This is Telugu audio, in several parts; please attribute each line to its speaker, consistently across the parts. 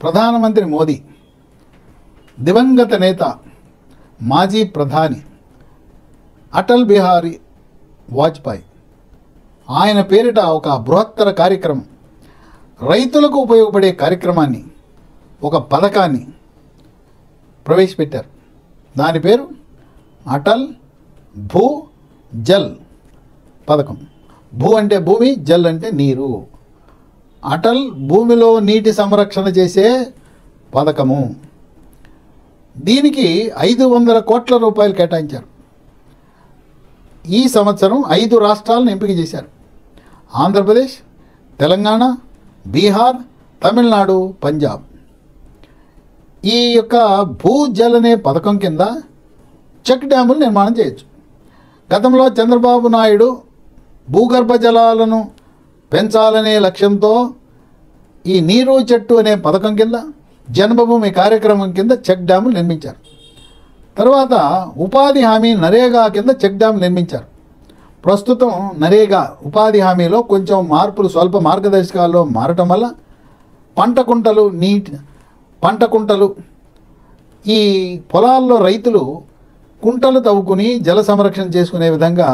Speaker 1: ప్రధానమంత్రి మోదీ, దివంగత నేత మాజీ ప్రధాని అటల్ బిహారీ వాజ్పేయి ఆయన పేరిట ఒక బృహత్తర కార్యక్రమం, రైతులకు ఉపయోగపడే కార్యక్రమాన్ని, ఒక పథకాన్ని ప్రవేశపెట్టారు. దాని పేరు అటల్ భూ జల్ పథకం. భూ అంటే భూమి, జల్ అంటే నీరు. అటల్ భూమిలో నీటి సంరక్షణ చేసే పథకము. దీనికి 500 కోట్ల రూపాయలు కేటాయించారు. ఈ సంవత్సరం 5 రాష్ట్రాలను ఎంపిక చేశారు: ఆంధ్రప్రదేశ్, తెలంగాణ, బీహార్, తమిళనాడు, పంజాబ్. ఈ యొక్క భూజల్ అనే పథకం కింద చెక్ డ్యాములు నిర్మాణం చేయొచ్చు. గతంలో చంద్రబాబు నాయుడు భూగర్భ జలాలను పెంచాలనే లక్ష్యంతో ఈ నీరు చెట్టు అనే పథకం కింద, జన్మభూమి కార్యక్రమం కింద చెక్ డ్యాములు నిర్మించారు. తర్వాత ఉపాధి హామీ నరేగా కింద చెక్ డ్యాములు నిర్మించారు. ప్రస్తుతం నరేగా ఉపాధి హామీలో కొంచెం మార్పులు, స్వల్ప మార్గదర్శకాల్లో మారటం వల్ల పంట కుంటలు ఈ పొలాల్లో రైతులు కుంటలు తవ్వుకుని జల సంరక్షణ చేసుకునే విధంగా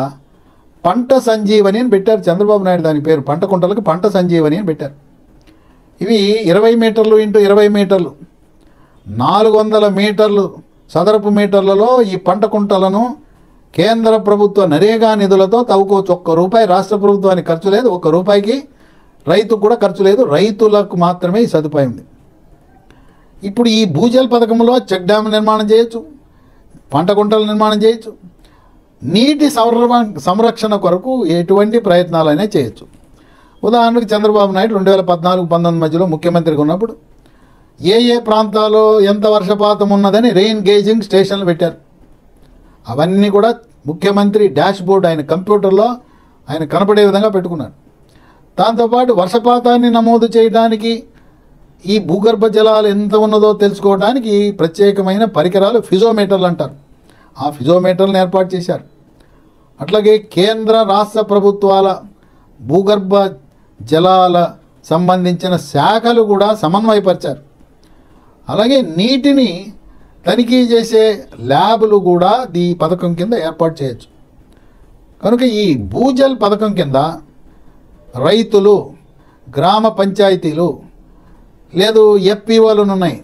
Speaker 1: పంట సంజీవని అని పెట్టారు చంద్రబాబు నాయుడు. దాని పేరు పంట కుంటలకు పంట సంజీవని అని పెట్టారు. ఇవి 20 మీటర్లు ఇంటూ 20 మీటర్లు, 400 మీటర్లు చదరపు మీటర్లలో ఈ పంట కుంటలను కేంద్ర ప్రభుత్వ నరేగా నిధులతో తవ్వుకోవచ్చు. ₹1 రాష్ట్ర ప్రభుత్వానికి ఖర్చు లేదు, ₹1 రైతుకు కూడా ఖర్చు లేదు. రైతులకు మాత్రమే ఈ సదుపాయం ఉంది. ఇప్పుడు ఈ భూజల్ పథకంలో చెక్ డ్యామ్ నిర్మాణం చేయొచ్చు, పంట కుంటలు నిర్మాణం చేయొచ్చు, నీటి సంరక్షణ కొరకు ఎటువంటి ప్రయత్నాలైనా చేయొచ్చు. ఉదాహరణకు చంద్రబాబు నాయుడు 2014-19 మధ్యలో ముఖ్యమంత్రిగా ఉన్నప్పుడు ఏ ప్రాంతాల్లో ఎంత వర్షపాతం ఉన్నదని రెయిన్ గేజింగ్ స్టేషన్లు పెట్టారు. అవన్నీ కూడా ముఖ్యమంత్రి డాష్ బోర్డ్ ఆయన కంప్యూటర్లో ఆయన కనపడే విధంగా పెట్టుకున్నాడు. దాంతోపాటు వర్షపాతాన్ని నమోదు చేయడానికి, ఈ భూగర్భ జలాలు ఎంత ఉన్నదో తెలుసుకోవడానికి ప్రత్యేకమైన పరికరాలు ఫిజోమీటర్లు అంటారు. ఆ ఫిజోమీటర్లను ఏర్పాటు చేశారు. అట్లాగే కేంద్ర రాష్ట్ర ప్రభుత్వాల భూగర్భ జలాల సంబంధించిన శాఖలు కూడా సమన్వయపరిచారు. అలాగే నీటిని తనిఖీ చేసే ల్యాబులు కూడా ఈ పథకం కింద ఏర్పాటు చేయొచ్చు. కనుక ఈ భూజల్ పథకం కింద రైతులు, గ్రామ పంచాయతీలు, లేదు ఎఫ్పిఓలు ఉన్నాయి,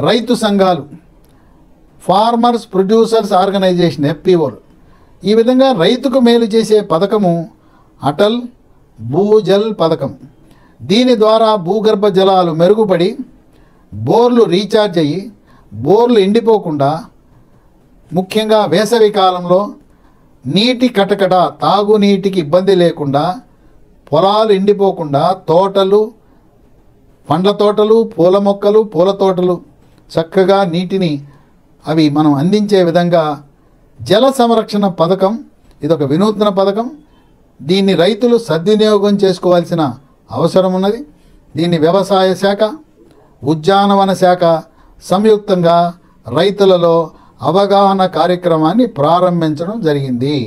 Speaker 1: రైతు సంఘాలు, ఫార్మర్స్ ప్రొడ్యూసర్స్ ఆర్గనైజేషన్ ఎఫ్పిఓలు, ఈ విధంగా రైతుకు మేలు చేసే పథకము అటల్ భూజల్ పథకం. దీని ద్వారా భూగర్భ జలాలు మెరుగుపడి బోర్లు రీఛార్జ్ అయ్యి బోర్లు ఎండిపోకుండా, ముఖ్యంగా వేసవి కాలంలో నీటి కటకట, తాగునీటికి ఇబ్బంది లేకుండా, పొలాలు ఎండిపోకుండా తోటలు, పండ్ల తోటలు, పూల మొక్కలు, పూల తోటలు చక్కగా నీటిని అవి మనం అందించే విధంగా జల సంరక్షణ పథకం. ఇదొక వినూత్న పథకం. దీన్ని రైతులు సద్వినియోగం చేసుకోవాల్సిన అవసరం ఉన్నది. దీన్ని వ్యవసాయ శాఖ, ఉద్యానవన శాఖ సంయుక్తంగా రైతులలో అవగాహన కార్యక్రమాన్ని ప్రారంభించడం జరిగింది.